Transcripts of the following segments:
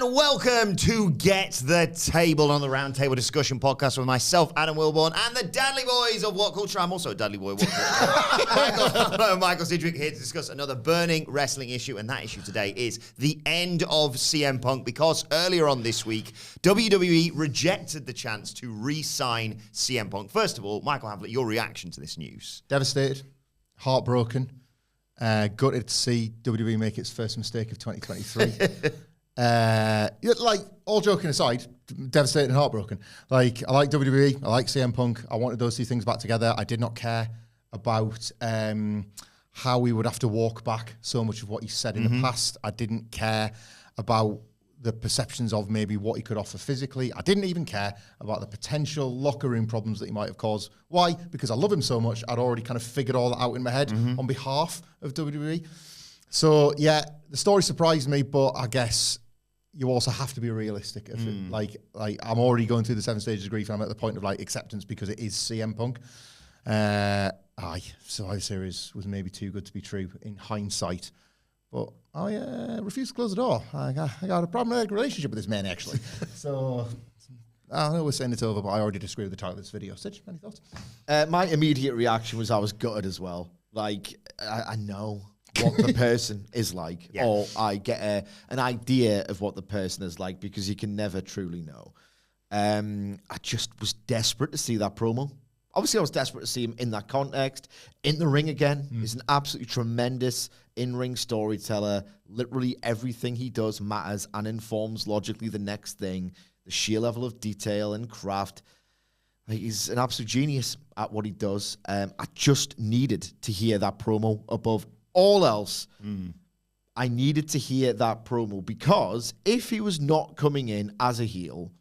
and welcome to Get the Table on the Roundtable Discussion Podcast with myself, Adam Wilborn, and the Dudley Boys of WhatCulture. I'm also a Dudley Boy. Michael Sidgwick here to discuss another burning wrestling issue, and that issue today is the end of CM Punk, because earlier on this week, WWE rejected the chance to re-sign CM Punk. First of all, Michael Hamlet, your reaction to this news? Devastated, heartbroken, gutted to see WWE make its first mistake of 2023. Like, all joking aside, devastated and heartbroken. Like, I like WWE, I like CM Punk. I wanted those two things back together. I did not care about how we would have to walk back so much of what he said in the past. I didn't care about the perceptions of maybe what he could offer physically. I didn't even care about the potential locker room problems that he might have caused. Why? Because I love him so much. I'd already kind of figured all that out in my head on behalf of WWE. So, yeah, the story surprised me, but I guess you also have to be realistic. If like I'm already going through the 7 stages of grief, and I'm at the point of like acceptance because it is CM Punk. Survivor Series was maybe too good to be true in hindsight, but I refuse to close the door. I got a problematic relationship with this man, actually. So I know we're saying it's over, but I already disagree with the title of this video. Sidge, any thoughts? My immediate reaction was I was gutted as well. Like, I know what the person is like, or I get an idea of what the person is like, because you can never truly know. I just was desperate to see that promo. Obviously, I was desperate to see him in that context, in the ring again. He's an absolutely tremendous in-ring storyteller. Literally everything he does matters and informs logically the next thing. The sheer level of detail and craft. He's an absolute genius at what he does. I just needed to hear that promo above all else. I needed to hear that promo, because if he was not coming in as a heel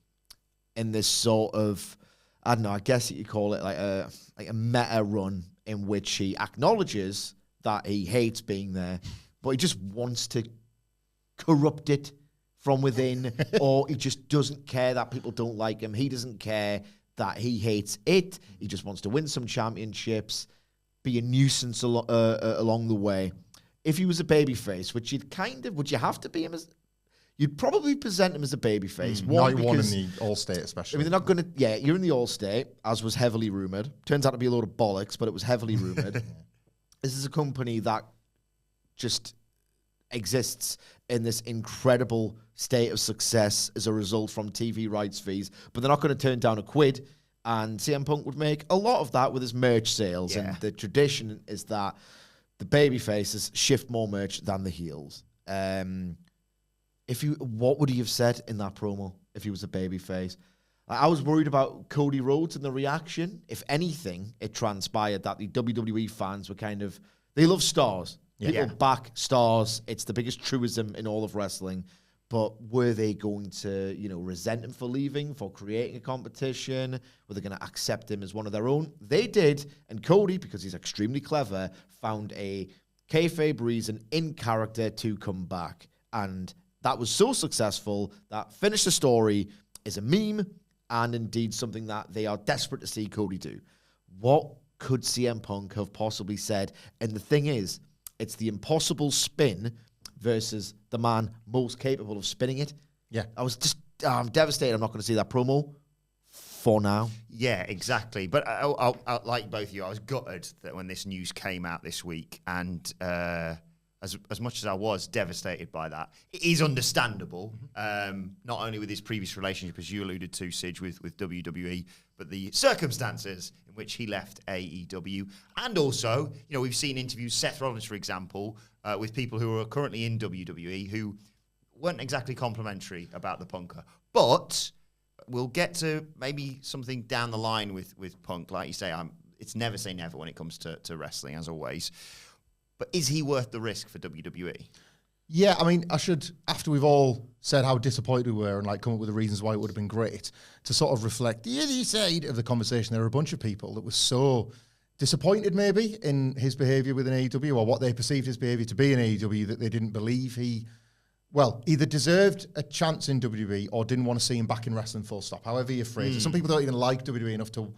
in this sort of, I don't know, I guess you could call it like a meta run in which he acknowledges that he hates being there, but he just wants to corrupt it from within, or he just doesn't care that people don't like him. He doesn't care that he hates it. He just wants to win some championships, be a nuisance along the way. If he was a babyface, which would you have to be him as? You'd probably present him as a babyface. One in the All-State, especially. I mean, they're not going to. Yeah, you're in the All-State, as was heavily rumored. Turns out to be a load of bollocks, but it was heavily rumored. This is a company that just exists in this incredible state of success as a result from TV rights fees, but they're not going to turn down a quid. And CM Punk would make a lot of that with his merch sales. Yeah. And the tradition is that the baby faces shift more merch than the heels. What would he have said in that promo if he was a baby face? I was worried about Cody Rhodes and the reaction. If anything, it transpired that the WWE fans were they love stars. People back stars. It's the biggest truism in all of wrestling. But were they going to, resent him for leaving, for creating a competition? Were they going to accept him as one of their own? They did. And Cody, because he's extremely clever, found a kayfabe reason in character to come back. And that was so successful that Finish the Story is a meme, and indeed something that they are desperate to see Cody do. What could CM Punk have possibly said? And the thing is, it's the impossible spin versus the man most capable of spinning it. Yeah. I'm devastated I'm not going to see that promo for now. Yeah, exactly. But I like both of you, I was gutted that when this news came out this week, and as much as I was devastated by that, it is understandable, not only with his previous relationship, as you alluded to, Sidge, with WWE, but the circumstances in which he left AEW. And also, we've seen interviews, Seth Rollins, for example, with people who are currently in WWE who weren't exactly complimentary about the Punker. But we'll get to maybe something down the line with Punk. Like you say, it's never say never when it comes to wrestling, as always. But is he worth the risk for WWE? Yeah, I mean, I should, after we've all said how disappointed we were and come up with the reasons why it would have been great, to sort of reflect the other side of the conversation. There were a bunch of people that were so disappointed maybe in his behaviour within AEW, or what they perceived his behaviour to be in AEW, that they didn't believe he, either deserved a chance in WWE or didn't want to see him back in wrestling, full stop, however you phrase it. Some people don't even like WWE enough to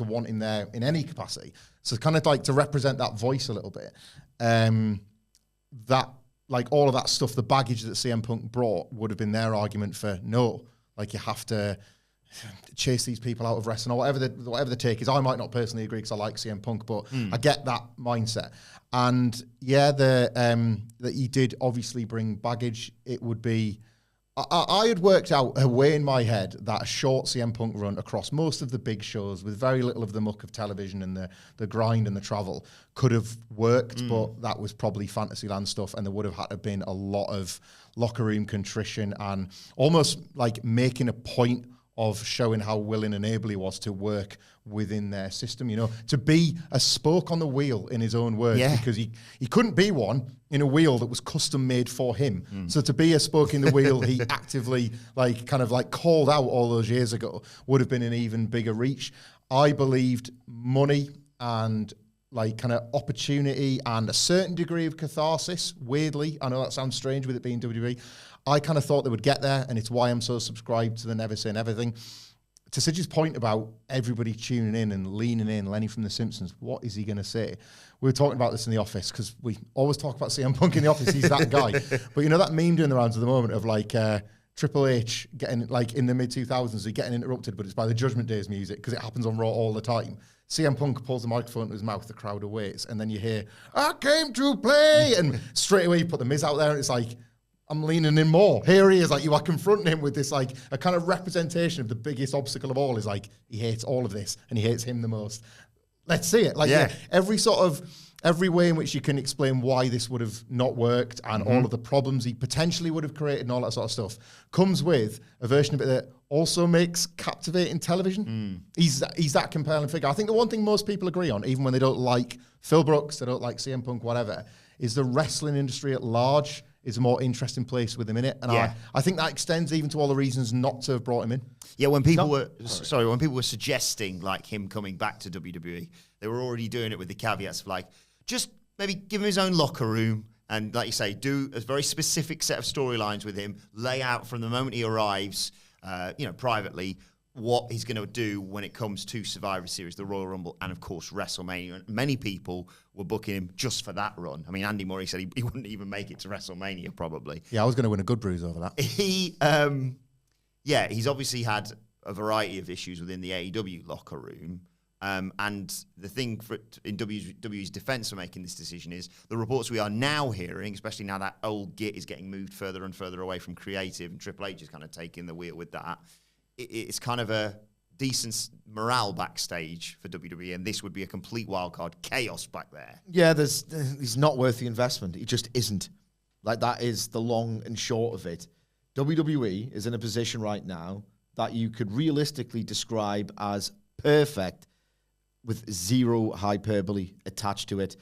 want him there in any capacity. So kind of to represent that voice a little bit. That like all of that stuff, the baggage that CM Punk brought would have been their argument for no. Like you have to chase these people out of wrestling or whatever the take is. I might not personally agree because I like CM Punk, but I get that mindset. And yeah, that he did obviously bring baggage. It would be, I had worked out a way in my head that a short CM Punk run across most of the big shows with very little of the muck of television and the grind and the travel could have worked, but that was probably Fantasyland stuff, and there would have had to have been a lot of locker room contrition and almost like making a point of showing how willing and able he was to work within their system, you know, to be a spoke on the wheel in his own words, because he couldn't be one in a wheel that was custom made for him. So to be a spoke in the wheel he actively kind of called out all those years ago would have been an even bigger reach. I believed money and kind of opportunity and a certain degree of catharsis, weirdly, I know that sounds strange with it being WWE, I kind of thought they would get there, and it's why I'm so subscribed to the Never Say Never thing. To Sidge's point about everybody tuning in and leaning in, Lenny from The Simpsons, what is he going to say? We were talking about this in the office because we always talk about CM Punk in the office. He's that guy. But you know that meme doing the rounds at the moment of Triple H getting in the mid-2000s, he's getting interrupted, but it's by the Judgment Day's music because it happens on Raw all the time. CM Punk pulls the microphone to his mouth, the crowd awaits, and then you hear, I came to play! And straight away you put the Miz out there and it's like, I'm leaning in more. Here he is, you are confronting him with this, a kind of representation of the biggest obstacle of all is he hates all of this and he hates him the most. Let's see it. Every way in which you can explain why this would have not worked and all of the problems he potentially would have created and all that sort of stuff comes with a version of it that also makes captivating television. He's that compelling figure. I think the one thing most people agree on, even when they don't like Phil Brooks, they don't like CM Punk, whatever, is the wrestling industry at large is a more interesting place with him in it. And I think that extends even to all the reasons not to have brought him in. Yeah, when people were suggesting him coming back to WWE, they were already doing it with the caveats of just maybe give him his own locker room and, like you say, do a very specific set of storylines with him, lay out from the moment he arrives, privately, what he's going to do when it comes to Survivor Series, the Royal Rumble, and of course WrestleMania. And many people were booking him just for that run. I mean, Andy Murray said he wouldn't even make it to WrestleMania probably. Yeah, I was going to win a good bruise over that. He's obviously had a variety of issues within the AEW locker room. And the thing in WWE's defense for making this decision is the reports we are now hearing, especially now that old Git is getting moved further and further away from creative and Triple H is kind of taking the wheel with that. It's kind of a decent morale backstage for WWE, and this would be a complete wildcard chaos back there. Yeah, he's not worth the investment. He just isn't. That is the long and short of it. WWE is in a position right now that you could realistically describe as perfect with zero hyperbole attached to it.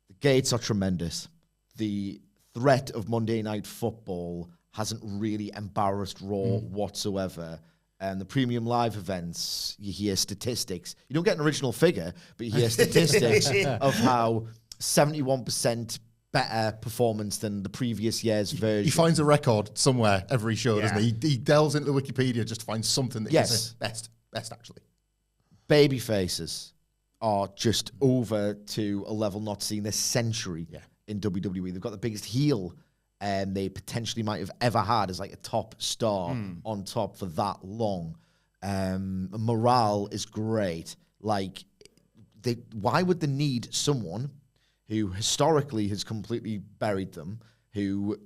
The gates are tremendous. The threat of Monday Night Football hasn't really embarrassed Raw whatsoever. And the premium live events, you hear statistics. You don't get an original figure, but you hear statistics of how 71% better performance than the previous year's version. He finds a record somewhere every show, doesn't he? He delves into Wikipedia just to find something that is best actually. Baby faces are just over to a level not seen this century in WWE. They've got the biggest heel they potentially might have ever had as a top star on top for that long. Morale is great. Why would they need someone who historically has completely buried them, who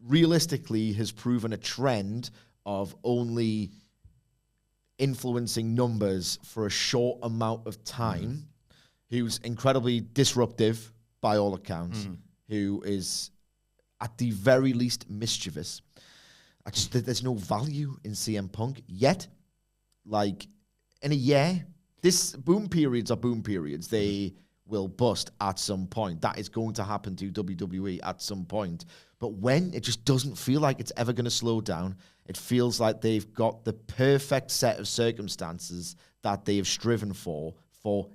realistically has proven a trend of only influencing numbers for a short amount of time, who's incredibly disruptive by all accounts, who is at the very least mischievous. There's no value in CM Punk yet. In a year, boom periods are boom periods. They will bust at some point. That is going to happen to WWE at some point. But when, it just doesn't feel like it's ever going to slow down. It feels like they've got the perfect set of circumstances that they have striven for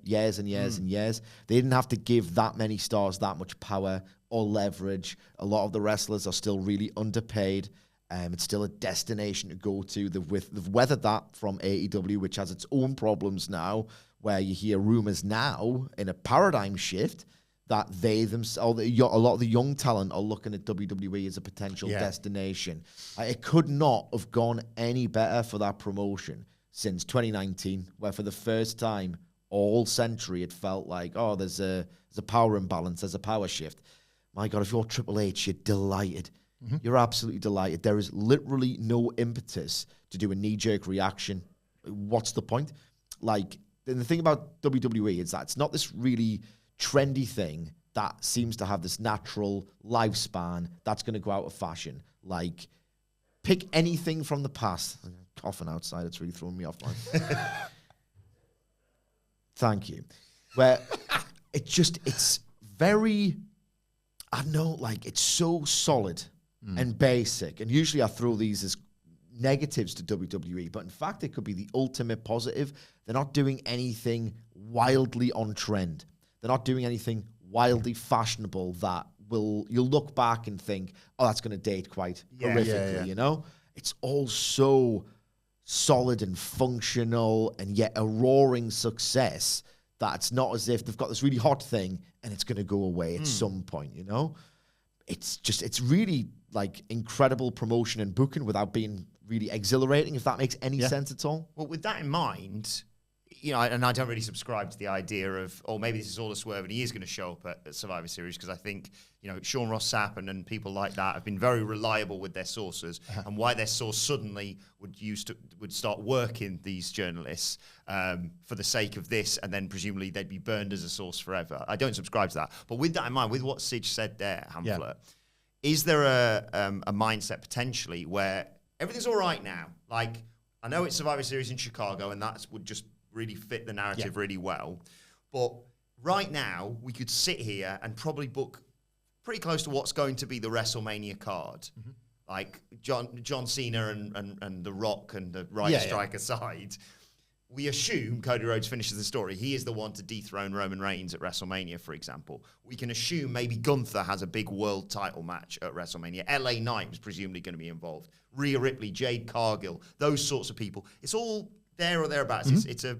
years and years and years. They didn't have to give that many stars that much power or leverage. A lot of the wrestlers are still really underpaid. It's still a destination to go to. They've weathered that from AEW, which has its own problems now, where you hear rumors now in a paradigm shift that they themselves, a lot of the young talent are looking at WWE as a potential destination. It could not have gone any better for that promotion since 2019, where for the first time all century it felt like, oh, there's a power imbalance, there's a power shift. My God, if you're Triple H, you're delighted. Mm-hmm. You're absolutely delighted. There is literally no impetus to do a knee-jerk reaction. What's the point? Like, the thing about WWE is that it's not this really trendy thing that seems to have this natural lifespan that's going to go out of fashion. Like, pick anything from the past. I'm coughing outside. It's really throwing me off. Thank you. Where it's very, I don't know, like, it's so solid and basic. And usually I throw these as negatives to WWE, but in fact, it could be the ultimate positive. They're not doing anything wildly on trend. They're not doing anything wildly fashionable that you'll look back and think, oh, that's going to date quite horrifically, you know? It's all so solid and functional and yet a roaring success that it's not as if they've got this really hot thing and it's going to go away at some point, you know? It's really like incredible promotion and booking without being really exhilarating, if that makes any sense at all. Well, with that in mind, you know, and I don't really subscribe to the idea of, oh, maybe this is all a swerve and he is going to show up at Survivor Series, because I think, you know, Sean Ross Sapp and people like that have been very reliable with their sources, and why their source suddenly would start working these journalists for the sake of this, and then presumably they'd be burned as a source forever. I don't subscribe to that. But with that in mind, with what Sige said there, Hamflet, is there a mindset potentially where everything's all right now? Like, I know it's Survivor Series in Chicago, and that would just really fit the narrative really well. But right now, we could sit here and probably book pretty close to what's going to be the WrestleMania card. Mm-hmm. Like John Cena and The Rock and the Strike aside. We assume Cody Rhodes finishes the story. He is the one to dethrone Roman Reigns at WrestleMania, for example. We can assume maybe Gunther has a big world title match at WrestleMania. LA Knight was presumably going to be involved. Rhea Ripley, Jade Cargill, those sorts of people. It's all there or thereabouts. Mm-hmm. It's a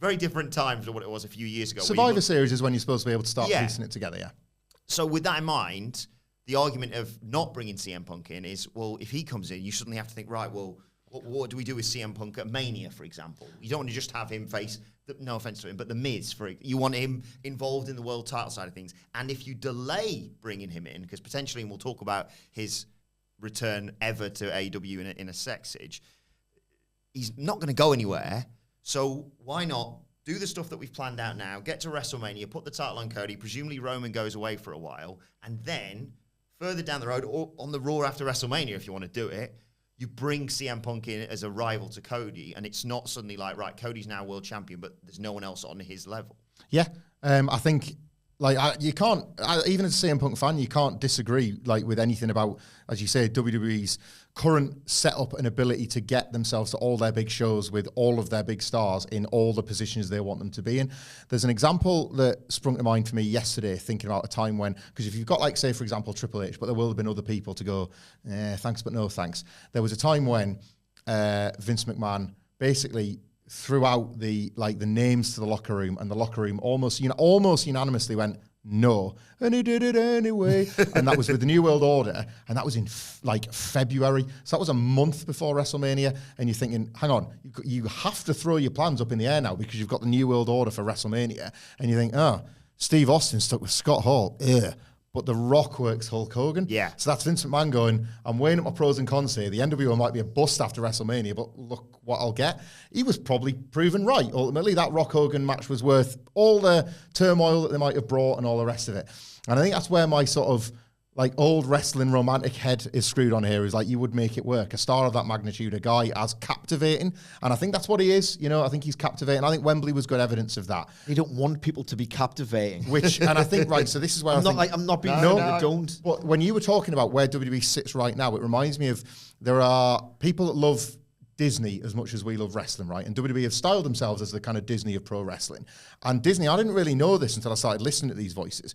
very different time to what it was a few years ago. Survivor Series is when you're supposed to be able to start piecing it together, So with that in mind, the argument of not bringing CM Punk in is, well, if he comes in, you suddenly have to think, right, well, what do we do with CM Punk at Mania, for example? You don't want to just have him face, no offense to him, but The Miz. You want him involved in the world title side of things. And if you delay bringing him in, because potentially, and we'll talk about his return ever to AEW in a sec, Sige, he's not going to go anywhere. So why not do the stuff that we've planned out now, get to WrestleMania, put the title on Cody, presumably Roman goes away for a while, and then further down the road, or on the Raw after WrestleMania, if you want to do it, you bring CM Punk in as a rival to Cody, and it's not suddenly like, right, Cody's now world champion, but there's no one else on his level. Yeah, I think, like, you can't, even as a CM Punk fan, you can't disagree, like, with anything about, as you say, WWE's current setup and ability to get themselves to all their big shows with all of their big stars in all the positions they want them to be in. There's an example that sprung to mind for me yesterday, thinking about a time when, because if you've got, like, say, for example, Triple H, but there will have been other people to go, thanks, but no thanks. There was a time when Vince McMahon basically threw out the names to the locker room, and the locker room almost unanimously went, no, and he did it anyway. And that was with the New World Order, and that was in February. So that was a month before WrestleMania, and you're thinking, hang on, you have to throw your plans up in the air now because you've got the New World Order for WrestleMania, and you think, oh, Steve Austin stuck with Scott Hall, but The Rock works Hulk Hogan. Yeah. So that's Vince McMahon going, I'm weighing up my pros and cons here. The NWO might be a bust after WrestleMania, but look what I'll get. He was probably proven right. Ultimately, that Rock Hogan match was worth all the turmoil that they might have brought and all the rest of it. And I think that's where my sort of like old wrestling romantic head is screwed on here, is like, you would make it work. A star of that magnitude, a guy as captivating. And I think that's what he is. You know, I think he's captivating. I think Wembley was good evidence of that. You don't want people to be captivating. And I think, right, so this is where I'm not being don't. But when you were talking about where WWE sits right now, it reminds me of, there are people that love Disney as much as we love wrestling, right? And WWE have styled themselves as the kind of Disney of pro wrestling. And Disney, I didn't really know this until I started listening to these voices.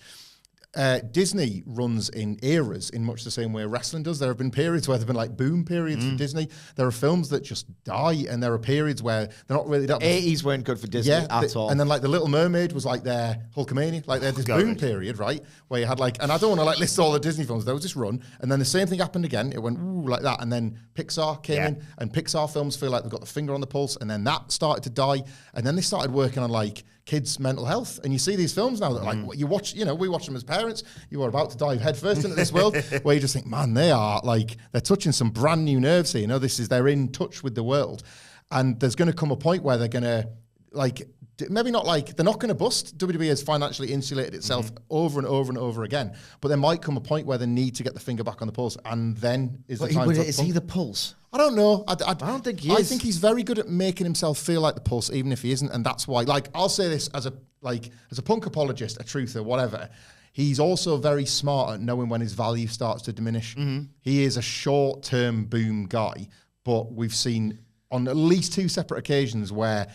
Disney runs in eras in much the same way wrestling does. There have been periods where there have been like boom periods for Disney. There are films that just die, and there are periods where they're not really... 80s weren't good for Disney at all. And then like The Little Mermaid was like their Hulkamania. Like they had this boom period, right? Where you had like... And I don't want to like list all the Disney films. There was this run, and then the same thing happened again. It went ooh, like that. And then Pixar came in, and Pixar films feel like they've got the finger on the pulse, and then that started to die. And then they started working on like kids' mental health. And you see these films now that like you watch, you know, we watch them as parents. You are about to dive headfirst into this world where you just think, man, they're touching some brand new nerves here. You know, they're in touch with the world. And there's going to come a point where they're going to like, maybe not like, they're not going to bust. WWE has financially insulated itself over and over and over again. But there might come a point where they need to get the finger back on the pulse. And then is the time Is he the pulse? I don't know. I don't think he is. I think he's very good at making himself feel like the pulse, even if he isn't. And that's why, like, I'll say this as a Punk apologist, a truther, whatever. He's also very smart at knowing when his value starts to diminish. He is a short-term boom guy, but we've seen on at least 2 separate occasions where,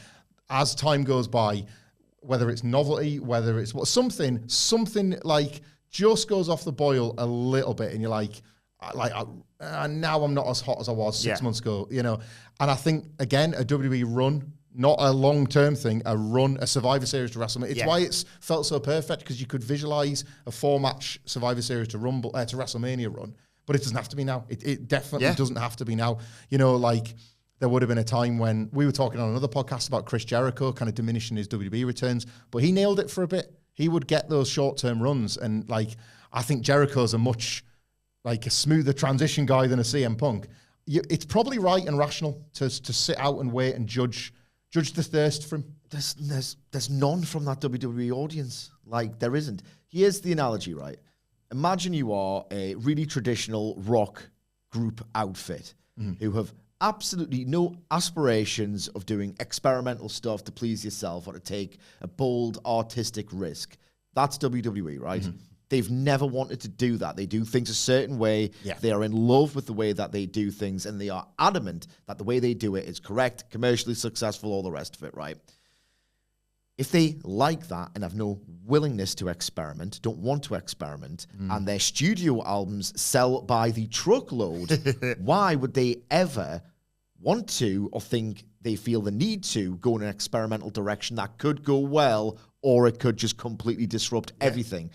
as time goes by, whether it's novelty, whether it's something like just goes off the boil a little bit, and you're like now I'm not as hot as I was 6 months ago, you know. And I think again, a WWE run, not a long-term thing, a Survivor Series to WrestleMania. It's why it's felt so perfect, because you could visualize a 4-match Survivor Series to WrestleMania run, but it doesn't have to be now. It definitely doesn't have to be now. You know, like there would have been a time when we were talking on another podcast about Chris Jericho kind of diminishing his WWE returns, but he nailed it for a bit. He would get those short-term runs, and like I think Jericho's a much like a smoother transition guy than a CM Punk. It's probably right and rational to sit out and wait and judge the thirst for him. There's none from that WWE audience. Like, there isn't. Here's the analogy, right? Imagine you are a really traditional rock group outfit who have absolutely no aspirations of doing experimental stuff to please yourself or to take a bold artistic risk. That's WWE, right? They've never wanted to do that. They do things a certain way. Yeah. They are in love with the way that they do things, and they are adamant that the way they do it is correct, commercially successful, all the rest of it, right? If they like that and have no willingness to experiment, don't want to experiment, and their studio albums sell by the truckload, why would they ever want to or think they feel the need to go in an experimental direction that could go well, or it could just completely disrupt everything?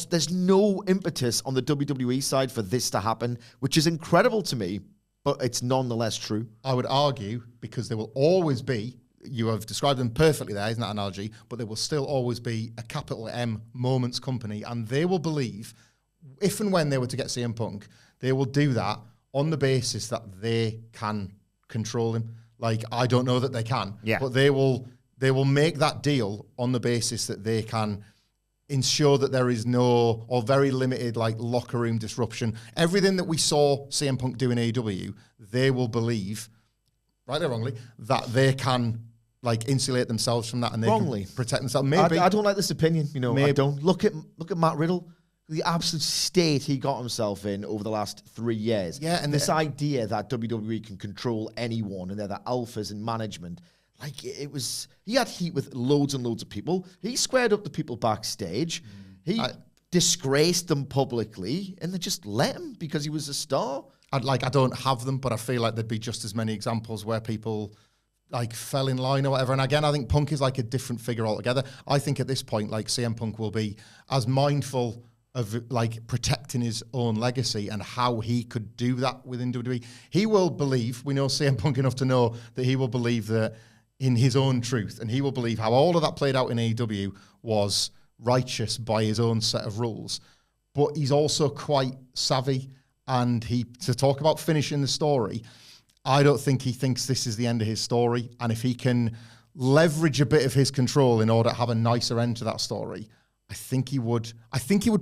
There's no impetus on the WWE side for this to happen, which is incredible to me, but it's nonetheless true. I would argue, because there will always be, you have described them perfectly there, isn't that analogy, but there will still always be a capital M Moments company, and they will believe, if and when they were to get CM Punk, they will do that on the basis that they can control him. Like, I don't know that they can, but they will make that deal on the basis that they can ensure that there is no or very limited like locker room disruption. Everything that we saw CM Punk do in AEW, they will believe, rightly or wrongly, that they can like insulate themselves from that, and they can protect themselves. Maybe I don't like this opinion. You know, maybe. I don't look at Matt Riddle, the absolute state he got himself in over the last 3 years. Yeah, and this idea that WWE can control anyone and they're the alphas in management. Like, he had heat with loads and loads of people. He squared up the people backstage. He disgraced them publicly, and they just let him because he was a star. I don't have them, but I feel like there'd be just as many examples where people like fell in line or whatever. And again, I think Punk is like a different figure altogether. I think at this point, like CM Punk will be as mindful of like protecting his own legacy and how he could do that within WWE. He will believe, we know CM Punk enough to know that he will believe that in his own truth, and he will believe how all of that played out in AEW was righteous by his own set of rules. But he's also quite savvy, and to talk about finishing the story, I don't think he thinks this is the end of his story, and if he can leverage a bit of his control in order to have a nicer end to that story, I think he would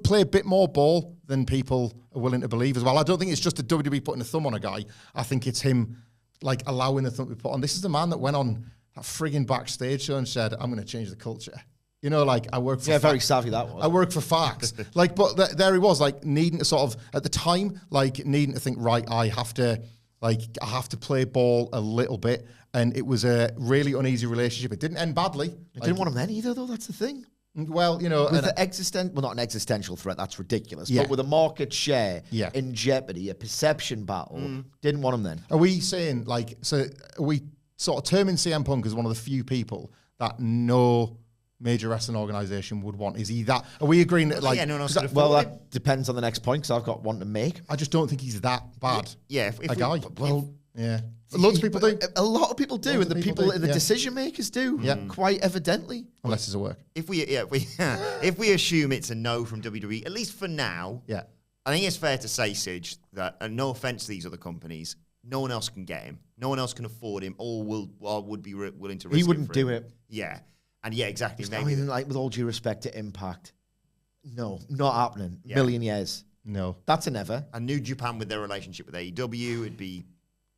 play a bit more ball than people are willing to believe as well. I don't think it's just a WWE putting a thumb on a guy. I think it's him like allowing the thumb to be put on. This is the man that went on that frigging backstage show and said, I'm going to change the culture. You know, like, I work for... Yeah, very savvy that was. I work for Fox. Like, but there he was, like, needing to sort of, at the time, like, needing to think, right, I have to play ball a little bit. And it was a really uneasy relationship. It didn't end badly. I didn't want him then either, though. That's the thing. Well, you know, with the not an existential threat, that's ridiculous, Yeah. but with a market share Yeah. in jeopardy, a perception battle, didn't want him then. are we saying, like, so are we sort of terming CM Punk as one of the few people that no major wrestling organization would want? Is he that? Are we agreeing that, like, Yeah, no one else 'cause could that- Well, afford him. that depends on the next point, because I've got one to make. I just don't think he's that bad. Yeah, if a we- guy. Well, Yeah. Loads of people do. A lot of people do, Loads and of the people people do, and the yeah. decision makers do, quite evidently. Unless it's a work. If we assume it's a no from WWE, at least for now, Yeah. I think it's fair to say, Sige, that, and no offense to these other companies, no one else can get him. No one else can afford him, or would be willing to risk He it wouldn't for do him. it. Yeah, and yeah, exactly. I Maybe mean, like, with all due respect to Impact, no, not happening. Yeah. Million years. No. That's a never. and New Japan with their relationship with AEW would be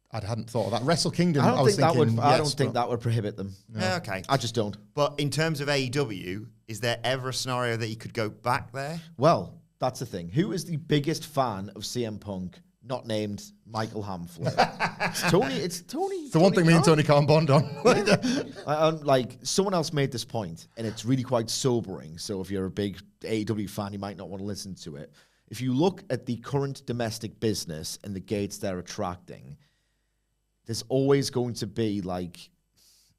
I hadn't thought of that. Wrestle Kingdom, I don't was think that would. thinking, I yes, don't think but- that would prohibit them. okay. I just don't. But in terms of AEW, is there ever a scenario that he could go back there? Well, that's the thing. Who is the biggest fan of CM Punk? Not named Michael Hamflett. It's Tony. It's the one thing me and Khan. Tony can't bond on. Like, someone else made this point, and it's really quite sobering. So if you're a big AEW fan, you might not want to listen to it. If you look at the current domestic business and the gates they're attracting, there's always going to be, like,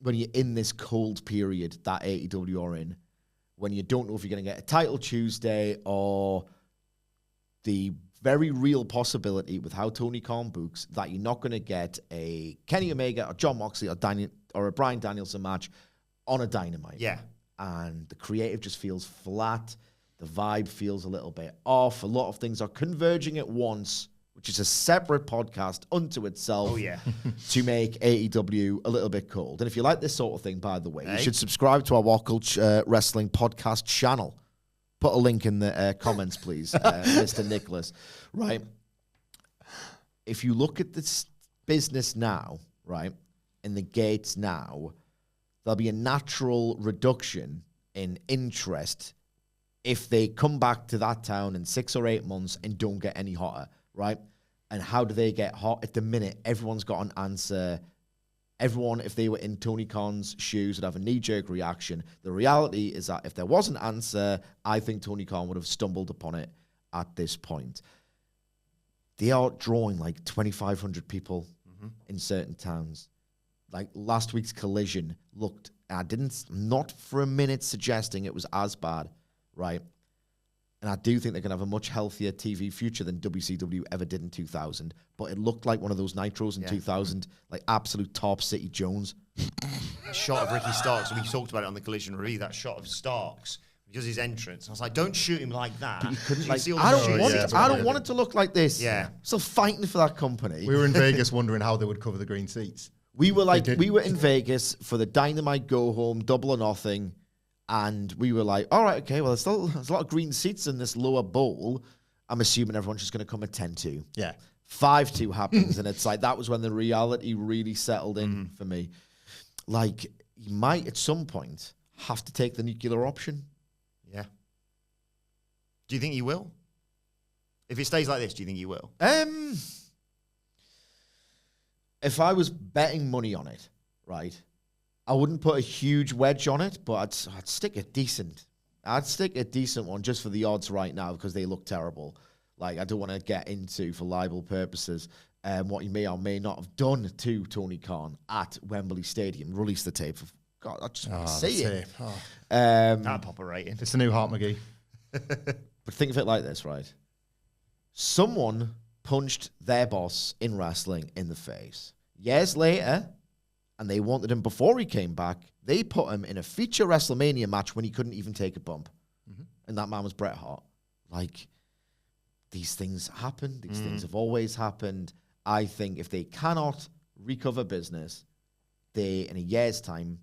when you're in this cold period that AEW are in, when you don't know if you're going to get a title Tuesday, or the very real possibility with how Tony Khan books that you're not going to get a Kenny Omega or John Moxley or a Bryan Danielson match on a Dynamite. Yeah. And the creative just feels flat. The vibe feels a little bit off. A lot of things are converging at once, which is a separate podcast unto itself. Oh, yeah. To make AEW a little bit cold. And if you like this sort of thing, by the way, you Hey. should subscribe to our WhatCulture Wrestling podcast channel. Put a link in the comments, please, Mr. Nicholas. Right. If you look at this business now, right, in the gates now, there'll be a natural reduction in interest if they come back to that town in 6 or 8 months and don't get any hotter, right? And how do they get hot? At the minute, everyone's got an answer. Everyone, if they were in Tony Khan's shoes, would have a knee-jerk reaction. The reality is that if there was an answer, I think Tony Khan would have stumbled upon it at this point. They are drawing like 2,500 people in certain towns. Like, last week's Collision looked, not for a minute suggesting it was as bad, right? And I do think they're going to have a much healthier TV future than WCW ever did in 2000. But it looked like one of those Nitros in 2000, like absolute top City Jones. A shot of Ricky Starks, we talked about it on the Collision review, that shot of Starks, because his entrance. I was like, don't shoot him like that. But you couldn't, You like, see all I the don't shoots. want Yeah, it. but I don't yeah. want it to look like this. Yeah. Still fighting for that company. We were in Vegas wondering how they would cover the green seats. We were didn't. in Vegas for the Dynamite Go Home, Double or Nothing, and we were like, all right, okay, well, there's a lot of green seats in this lower bowl. I'm assuming everyone's just going to come at 10-2. Yeah. 5-2 happens, and it's like, that was when the reality really settled in for me. Like, you might, at some point, have to take the nuclear option. Yeah. Do you think he will? If it stays like this, do you think he will? If I was betting money on it, right, I wouldn't put a huge wedge on it, but I'd stick a decent. I'd stick a decent one just for the odds right now because they look terrible. Like, I don't want to get into, for libel purposes, what he may or may not have done to Tony Khan at Wembley Stadium. Release the tape. God, I just want to see it. That'd pop a rating. It's the new Hart McGee. But think of it like this, right? Someone punched their boss in wrestling in the face. Years later, and they wanted him before he came back, they put him in a feature WrestleMania match when he couldn't even take a bump. And that man was Bret Hart. Like, these things happen. These things have always happened. I think if they cannot recover business, they, in a year's time,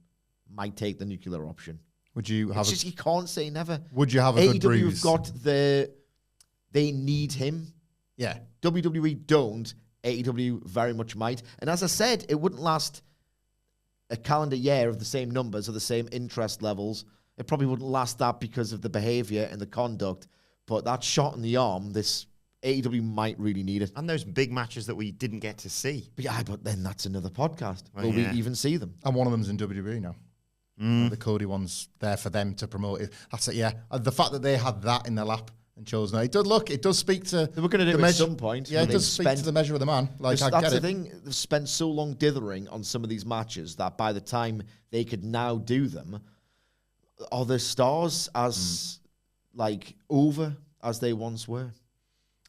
might take the nuclear option. Would you have It's just, you can't say never. Would you have a good AEW bruise? have got they need him. Yeah. WWE don't. AEW very much might. And as I said, it wouldn't last a calendar year of the same numbers or the same interest levels. It probably wouldn't last that because of the behavior and the conduct. But that shot in the arm, this AEW might really need it. And those big matches that we didn't get to see. But yeah, but then that's another podcast. Well, Will yeah. we even see them? And one of them's in WWE now. The Cody one's there for them to promote it. That's it, yeah. The fact that they had that in their lap and chose now, it does speak to... They were going to do it at some point. Yeah, it does speak to the measure of the man. Like, I that's get the it. thing. They've spent so long dithering on some of these matches that by the time they could now do them, are the stars as, like, over as they once were?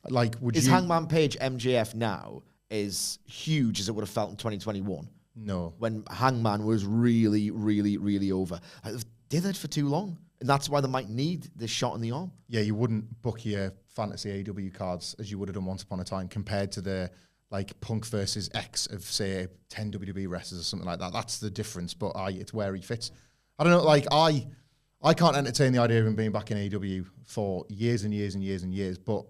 Like, Is Hangman Page MJF now as huge as it would have felt in 2021? No. When Hangman was really, really, really over. They've dithered for too long. And that's why they might need this shot in the arm. Yeah, you wouldn't book your fantasy AEW cards as you would have done once upon a time compared to the, like, Punk versus X of, say, 10 WWE wrestlers or something like that. That's the difference, but it's where he fits. I don't know, like, I can't entertain the idea of him being back in AEW for years and years and years and years, but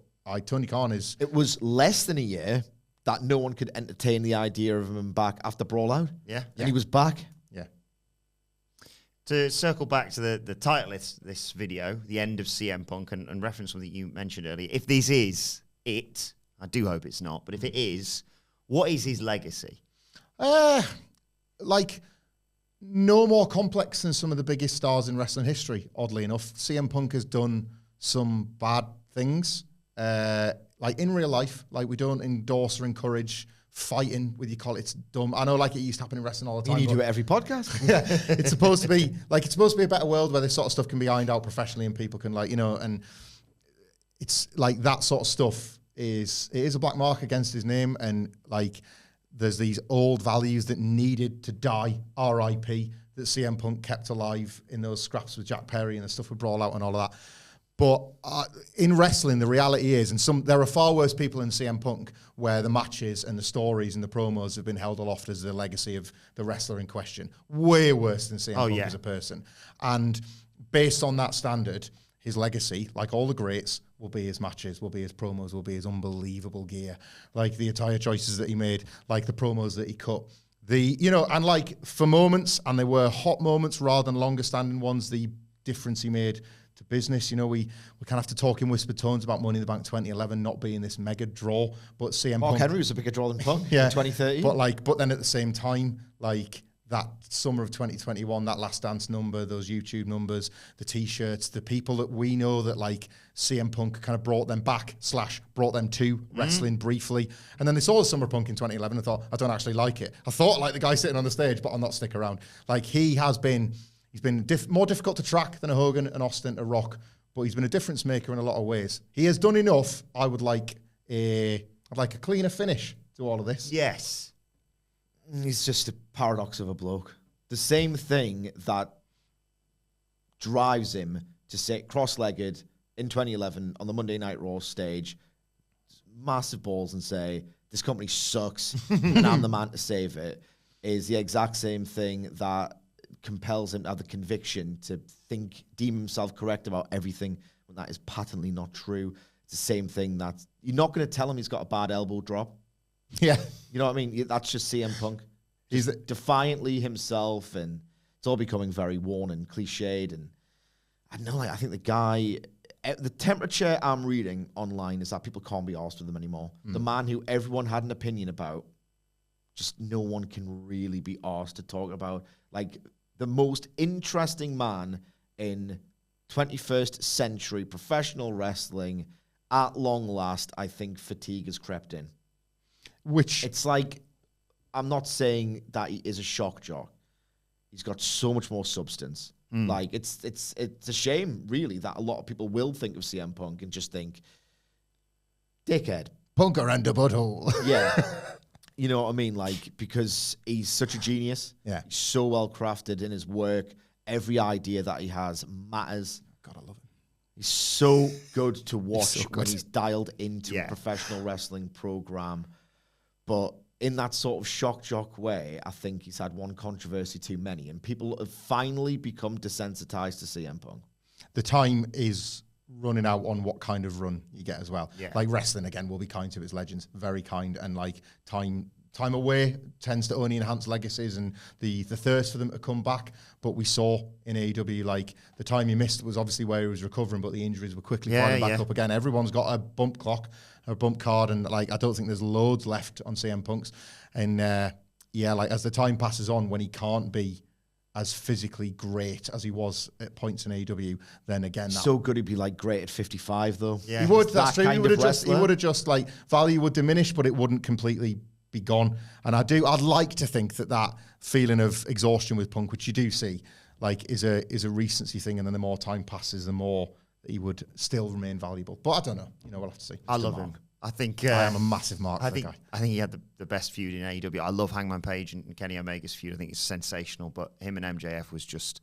Tony Khan is... It was less than a year that no one could entertain the idea of him back after Brawl Out. Yeah. And he was back. Yeah. To circle back to the title of this video, the end of CM Punk, and reference something you mentioned earlier, if this is it, I do hope it's not, but if it is, what is his legacy? Like, no more complex than some of the biggest stars in wrestling history, oddly enough. CM Punk has done some bad things. Like, in real life, like, we don't endorse or encourage fighting with your colleagues. It's dumb. I know, like, it used to happen in wrestling all the time. You do it every podcast. Yeah, it's supposed to be a better world where this sort of stuff can be ironed out professionally and people can, like, and it's like that sort of stuff is a black mark against his name, and like there's these old values that needed to die, R.I.P., that CM Punk kept alive in those scraps with Jack Perry and the stuff with Brawl Out and all of that. But in wrestling, the reality is, there are far worse people in CM Punk where the matches and the stories and the promos have been held aloft as the legacy of the wrestler in question. Way worse than CM Punk as a person. And based on that standard, his legacy, like all the greats, will be his matches, will be his promos, will be his unbelievable gear. Like the attire choices that he made, like the promos that he cut. And like for moments, and they were hot moments rather than longer standing ones, the difference he made to business. We kind of have to talk in whispered tones about Money in the Bank 2011 not being this mega draw, but CM Mark Punk... Henry was a bigger draw than Punk in 2013. But then at the same time, like that summer of 2021, that Last Dance number, those YouTube numbers, the T-shirts, the people that we know that like CM Punk kind of brought them back / brought them to wrestling briefly. And then they saw the Summer Punk in 2011 and thought, I don't actually like it. I thought like the guy sitting on the stage, but I'll not stick around. Like he's been more difficult to track than a Hogan, an Austin, a Rock, but he's been a difference maker in a lot of ways. He has done enough. I'd like a cleaner finish to all of this. Yes. He's just a paradox of a bloke. The same thing that drives him to sit cross-legged in 2011 on the Monday Night Raw stage, massive balls, and say, this company sucks and I'm the man to save it, is the exact same thing that compels him to have the conviction to deem himself correct about everything when that is patently not true. It's the same thing that you're not going to tell him he's got a bad elbow drop. Yeah. You know what I mean? That's just CM Punk. He's defiantly himself, and it's all becoming very worn and cliched. And I don't know, like, I think the temperature I'm reading online is that people can't be arsed with him anymore. The man who everyone had an opinion about, just no one can really be arsed to talk about. Like, the most interesting man in 21st century professional wrestling, at long last, I think fatigue has crept in. It's like, I'm not saying that he is a shock jock. He's got so much more substance. Like, it's a shame, really, that a lot of people will think of CM Punk and just think, dickhead. Punker and a butthole. Yeah. You know what I mean? Like, because he's such a genius. Yeah. He's so well crafted in his work. Every idea that he has matters. God, I love him. He's so good to watch so good. when he's dialed into a professional wrestling program. But in that sort of shock jock way, I think he's had one controversy too many, and people have finally become desensitized to CM Punk. The time is running out on what kind of run you get as well. Yeah. Like wrestling, again, will be kind to its legends, very kind, and like time away tends to only enhance legacies and the thirst for them to come back. But we saw in AEW, like the time he missed was obviously where he was recovering, but the injuries were quickly climbing back up again. Everyone's got a bump clock, a bump card, and like I don't think there's loads left on CM Punk's. And like as the time passes on, when he can't be as physically great as he was at points in AEW, then again, that So good he'd be like great at 55 though. Yeah. he would. He's That's that true. He kind of would have wrestler. just like value would diminish, but it wouldn't completely be gone. And I'd like to think that feeling of exhaustion with Punk, which you do see, like is a recency thing, and then the more time passes, the more he would still remain valuable. But I don't know. We'll have to see. I love him. I think I am a massive mark for the guy. I think he had the best feud in AEW. I love Hangman Page and Kenny Omega's feud. I think it's sensational, but him and MJF was just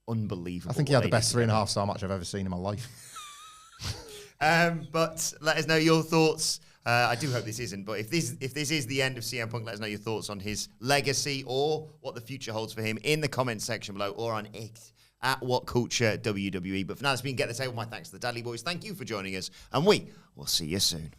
unbelievable. I think he had the best 3.5 star match I've ever seen in my life. But let us know your thoughts. I do hope this isn't, but if this is the end of CM Punk, let us know your thoughts on his legacy or what the future holds for him in the comments section below or on X at WhatCulture WWE. But for now, it's been Get the Table. My thanks to the Dudley Boys. Thank you for joining us, and we will see you soon.